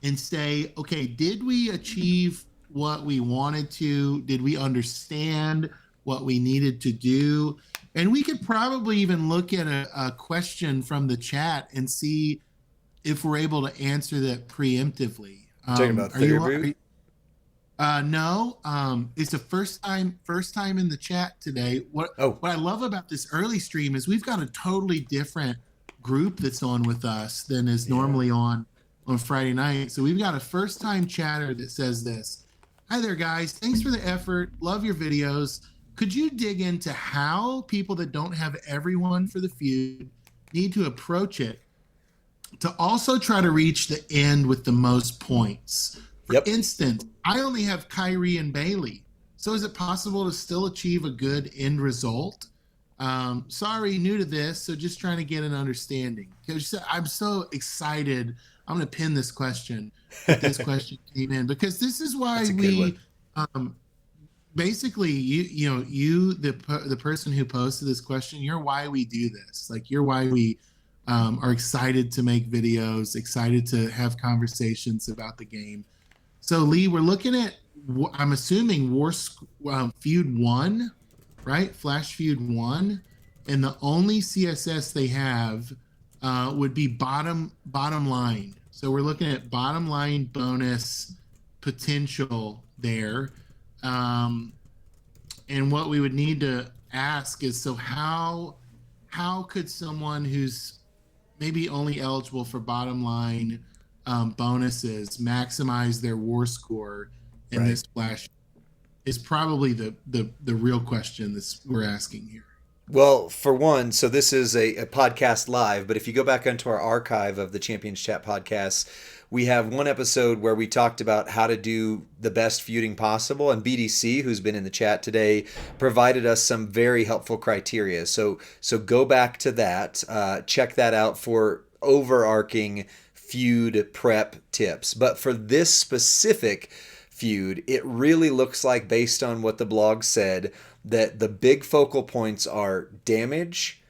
and say, okay, did we achieve what we wanted to? Did we understand what we needed to do? And we could probably even look at a question from the chat and see if we're able to answer that preemptively. Talking about Theory? No, it's the first time in the chat today. What I love about this early stream is we've got a totally different group that's on with us than is normally on Friday night. So we've got a first time chatter that says this: "Hi there, guys. Thanks for the effort. Love your videos. Could you dig into how people that don't have everyone for the feud need to approach it to also try to reach the end with the most points? For instance, I only have Kyrie and Bailey. So is it possible to still achieve a good end result? Sorry, new to this, so just trying to get an understanding." Because I'm so excited. I'm going to pin this question. This question came in because this is why basically you the person who posted this question, you're why we do this. Like, you're why we are excited to make videos, excited to have conversations about the game. So, Lee, we're looking at, I'm assuming, Feud 1, right? Flash Feud 1. And the only CSS they have would be bottom line. So we're looking at bottom line bonus potential there. And what we would need to ask is, so how could someone who's maybe only eligible for bottom line bonuses maximize their war score in this Flash? Is probably the real question that we're asking here. Well, for one, so this is a podcast live, but if you go back onto our archive of the Champions Chat podcasts, we have one episode where we talked about how to do the best feuding possible, and BDC, who's been in the chat today, provided us some very helpful criteria. So go back to that, check that out for overarching feud prep tips. But for this specific feud, it really looks like, based on what the blog said, that the big focal points are damage,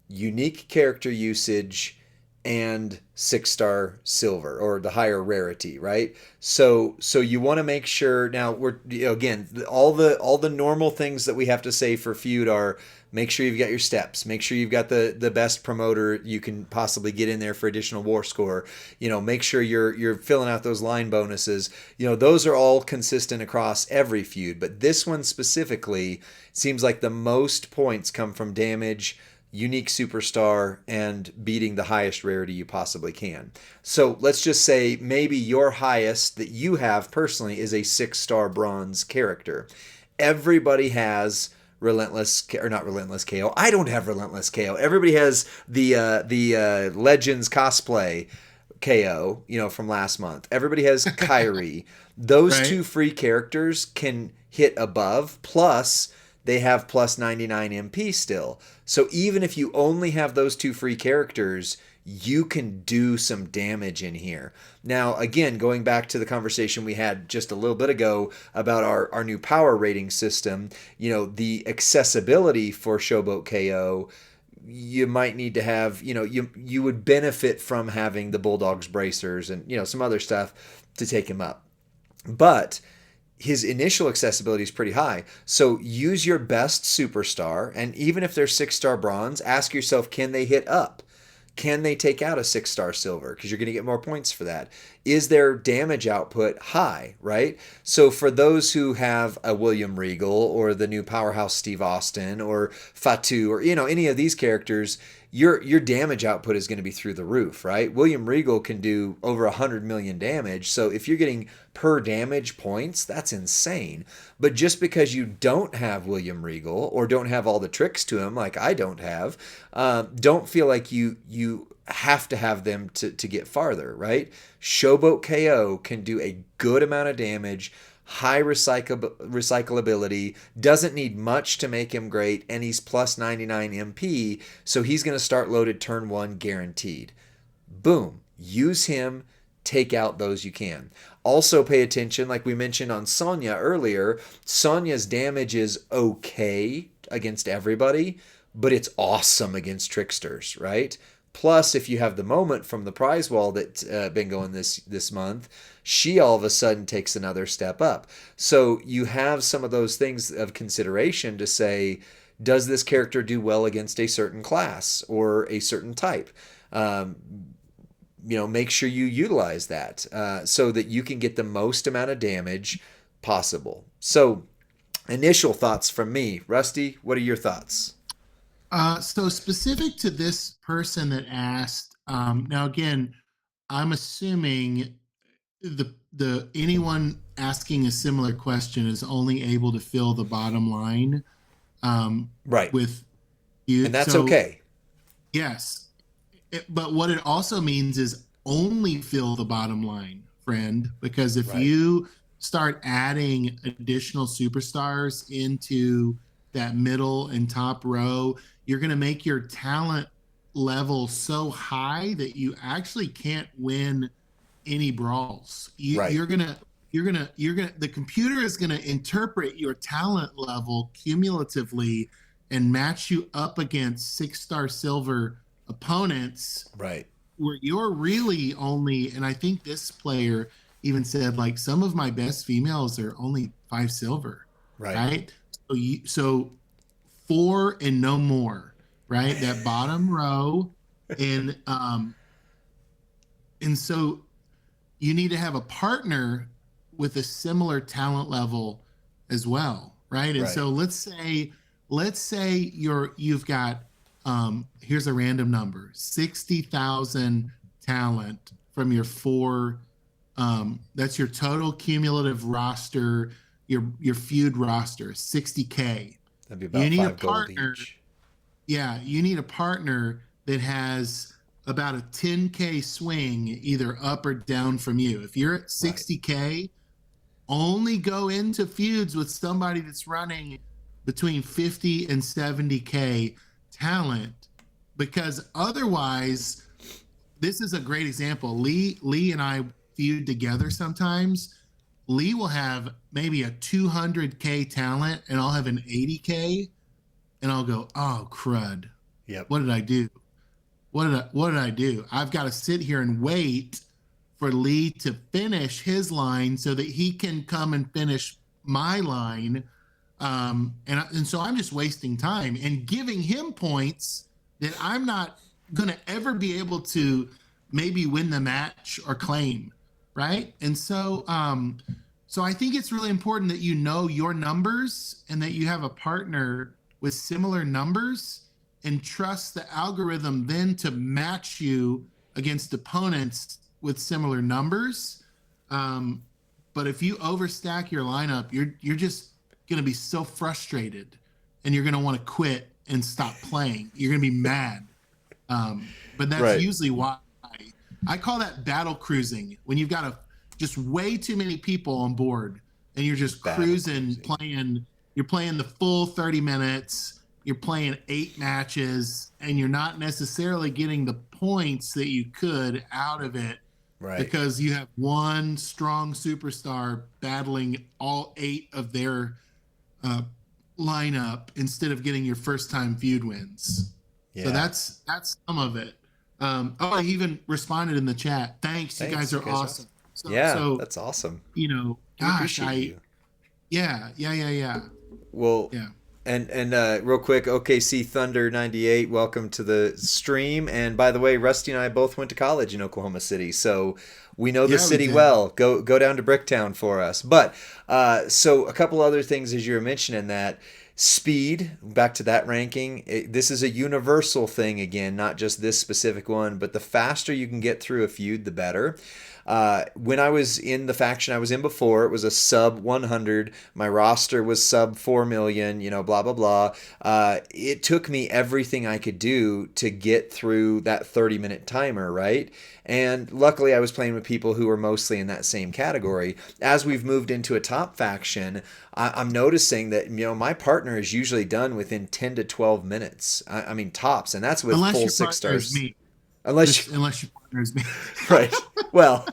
unique character usage, and 6-star silver, or the higher rarity, right? So you want to make sure. Now, we're, again, all the normal things that we have to say for feud are: make sure you've got your steps, make sure you've got the best promoter you can possibly get in there for additional war score, make sure you're filling out those line bonuses. Those are all consistent across every feud, but this one specifically seems like the most points come from damage, unique superstar, and beating the highest rarity you possibly can. So let's just say maybe your highest that you have personally is a 6-star bronze character. Everybody has Relentless, or not Relentless KO. I don't have Relentless KO. Everybody has the Legends cosplay KO, from last month. Everybody has Kyrie. Those Right. two free characters can hit above, plus they have plus 99 MP still. So even if you only have those two free characters, you can do some damage in here. Now, again, going back to the conversation we had just a little bit ago about our new power rating system, the accessibility for Showboat KO, you might need to have, you would benefit from having the Bulldogs bracers and, some other stuff to take him up. But his initial accessibility is pretty high. So use your best superstar, and even if they're 6-star bronze, ask yourself, can they hit up? Can they take out a 6-star silver? Because you're going to get more points for that. Is their damage output high, right? So for those who have a William Regal or the new powerhouse Steve Austin or Fatu or any of these characters, your damage output is going to be through the roof, right? William Regal can do over 100 million damage. So if you're getting per damage points, that's insane. But just because you don't have William Regal or don't have all the tricks to him, like I don't have, don't feel like you have to have them to get farther, right? Showboat KO can do a good amount of damage, high recyclability, doesn't need much to make him great, and he's plus 99 MP, so he's going to start loaded turn 1 guaranteed. Boom. Use him, take out those you can. Also pay attention, like we mentioned on Sonya earlier, Sonya's damage is okay against everybody, but it's awesome against tricksters, right? Plus, if you have the moment from the prize wall that's been going this month, she all of a sudden takes another step up. So you have some of those things of consideration to say, does this character do well against a certain class or a certain type? Make sure you utilize that so that you can get the most amount of damage possible. So initial thoughts from me. Rusty, what are your thoughts? So specific to this person that asked, now again, I'm assuming the anyone asking a similar question is only able to fill the bottom line, right, with you, and that's so, okay. Yes, but what it also means is only fill the bottom line, friend, because if Right. you start adding additional superstars into that middle and top row, you're going to make your talent level so high that you actually can't win any brawls. Right. The computer is going to interpret your talent level cumulatively and match you up against 6-star silver opponents, Right. where you're really only, and I think this player even said, like, some of my best females are only 5 silver, right? So 4 and no more, right? That bottom row, and so you need to have a partner with a similar talent level as well, right? And so let's say you've got here's a random number, 60,000 talent from your 4, that's your total cumulative roster, your feud roster, 60K. That'd be about You need 5 a partner, gold each. Yeah, you need a partner that has about a 10K swing either up or down from you. If you're at 60K, only go into feuds with somebody that's running between 50 and 70K talent, because otherwise this is a great example. Lee and I feud together sometimes. Lee will have maybe a 200K talent and I'll have an 80K and I'll go, oh crud. Yep. What did I do? What did I do? I've got to sit here and wait for Lee to finish his line so that he can come and finish my line. And so I'm just wasting time and giving him points that I'm not going to ever be able to maybe win the match or claim, right? And so so I think it's really important that you know your numbers and that you have a partner with similar numbers and trust the algorithm then to match you against opponents with similar numbers. But if you overstack your lineup, you're just going to be so frustrated and you're going to want to quit and stop playing. You're going to be mad. But that's usually why. I call that battle cruising, when you've got just way too many people on board and you're just cruising, playing. You're playing the full 30 minutes. You're playing 8 matches and you're not necessarily getting the points that you could out of it. Right. Because you have one strong superstar battling all 8 of their lineup instead of getting your first time feud wins. Yeah. So that's some of it. I even responded in the chat. Thanks. You guys are awesome. So that's awesome. You know, gosh, yeah. Well, yeah. And real quick, OKC Thunder 98, welcome to the stream. And by the way, Rusty and I both went to college in Oklahoma City, so we know the city well. Go down to Bricktown for us. But so a couple other things as you were mentioning that. Speed, back to that ranking, this is a universal thing again, not just this specific one, but the faster you can get through a feud, the better. When I was in the faction I was in before, it was a sub 100. My roster was sub 4 million, blah, blah, blah. It took me everything I could do to get through that 30-minute timer, right? And luckily I was playing with people who were mostly in that same category. As we've moved into a top faction, I'm noticing that, my partner is usually done within 10 to 12 minutes. I mean, tops, and that's with full 6 stars. Unless your partner is me. Right. Well,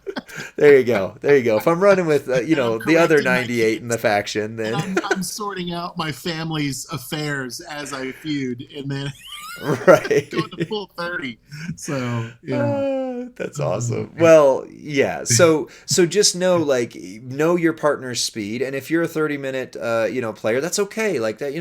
there you go. If I'm running with, the other 98 in the faction, then I'm sorting out my family's affairs as I feud, and then right going to full 30. So yeah, that's awesome. Well, yeah. So just know your partner's speed, and if you're a 30-minute player, that's okay. Like that,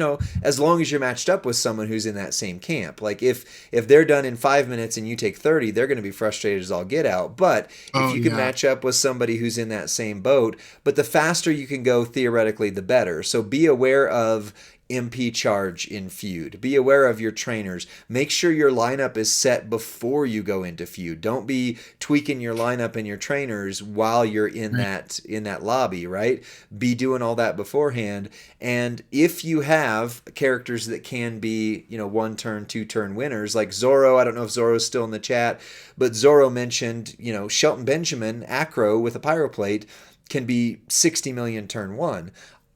as long as you're matched up with someone who's in that same camp. Like if they're done in 5 minutes and you take 30, they're going to be frustrated as all get out. But if you can match up with somebody who's in that same boat, but the faster you can go theoretically, the better. So be aware of MP charge in feud. Be aware of your trainers. Make sure your lineup is set before you go into feud. Don't be tweaking your lineup and your trainers while you're in that lobby, right? Be doing all that beforehand. And if you have characters that can be, 1 turn, 2 turn winners, like Zorro, I don't know if Zorro's still in the chat, but Zorro mentioned, Shelton Benjamin, Acro with a pyroplate can be 60 million turn 1.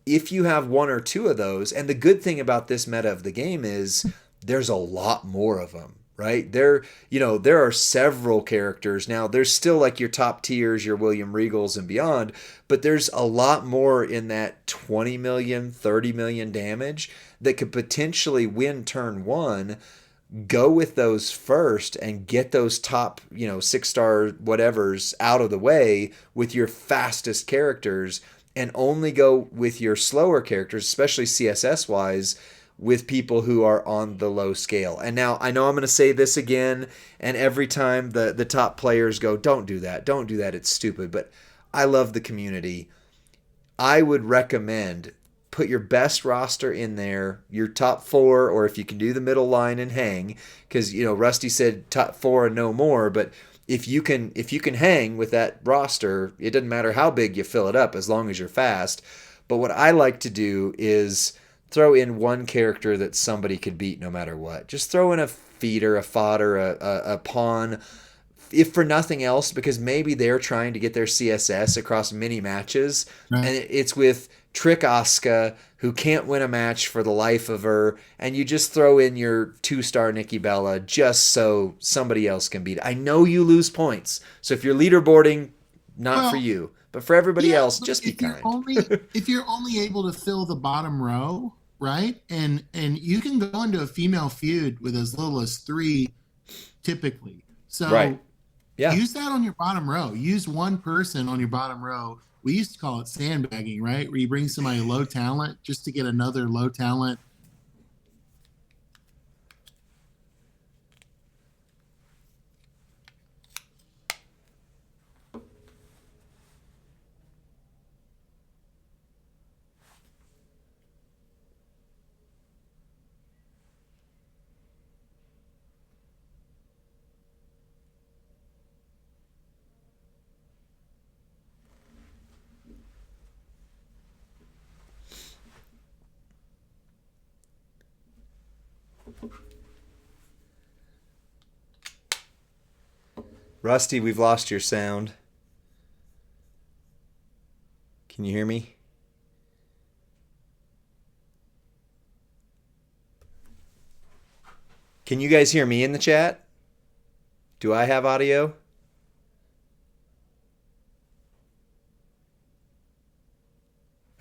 If you have 1 or 2 of those, and the good thing about this meta of the game is there's a lot more of them, right? There are several characters. Now, there's still like your top tiers, your William Regals and beyond, but there's a lot more in that 20 million, 30 million damage that could potentially win turn 1. Go with those first and get those top, 6-star whatevers out of the way with your fastest characters, and only go with your slower characters, especially CSS-wise, with people who are on the low scale. And now, I know I'm going to say this again, and every time the top players go, don't do that, it's stupid, but I love the community. I would recommend put your best roster in there, your top 4, or if you can do the middle line and hang, because, Rusty said top 4 and no more, but if you can hang with that roster, it doesn't matter how big you fill it up as long as you're fast. But what I like to do is throw in one character that somebody could beat no matter what. Just throw in a feeder, a fodder, a pawn, if for nothing else, because maybe they're trying to get their CSS across many matches, right. And it's with trick Asuka, who can't win a match for the life of her, and you just throw in your 2-star Nikki Bella just so somebody else can beat it. I know you lose points, so if you're leaderboarding, not for you, but for everybody else, just be kind. If you're only able to fill the bottom row, right, and you can go into a female feud with as little as 3, typically. So right. Yeah. Use that on your bottom row. Use one person on your bottom row. We used to call it sandbagging, right? Where you bring somebody low talent just to get another low talent. Rusty, we've lost your sound. Can you hear me? Can you guys hear me in the chat? Do I have audio?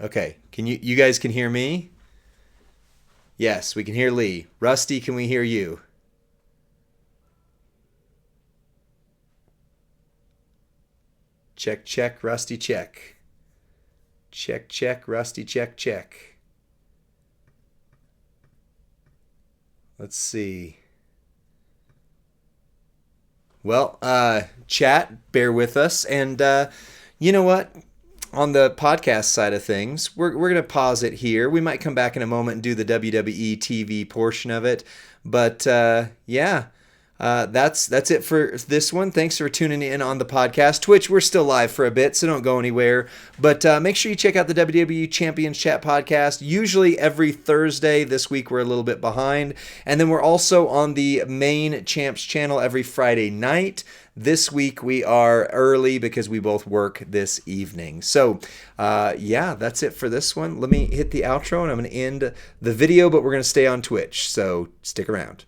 Okay. Can you guys can hear me? Yes, we can hear Lee. Rusty, can we hear you? Check, check, Rusty, check. Check, check, Rusty, check, check. Let's see. Well, chat, bear with us. And you know what? On the podcast side of things, we're going to pause it here. We might come back in a moment and do the WWE TV portion of it. But yeah. That's it for this one. Thanks for tuning in on the podcast. Twitch, we're still live for a bit, so don't go anywhere. But make sure you check out the WWE Champions Chat podcast, usually every Thursday. This week we're a little bit behind. And then we're also on the main Champs channel every Friday night. This week we are early because we both work this evening. So yeah, that's it for this one. Let me hit the outro and I'm going to end the video, but we're going to stay on Twitch. So stick around.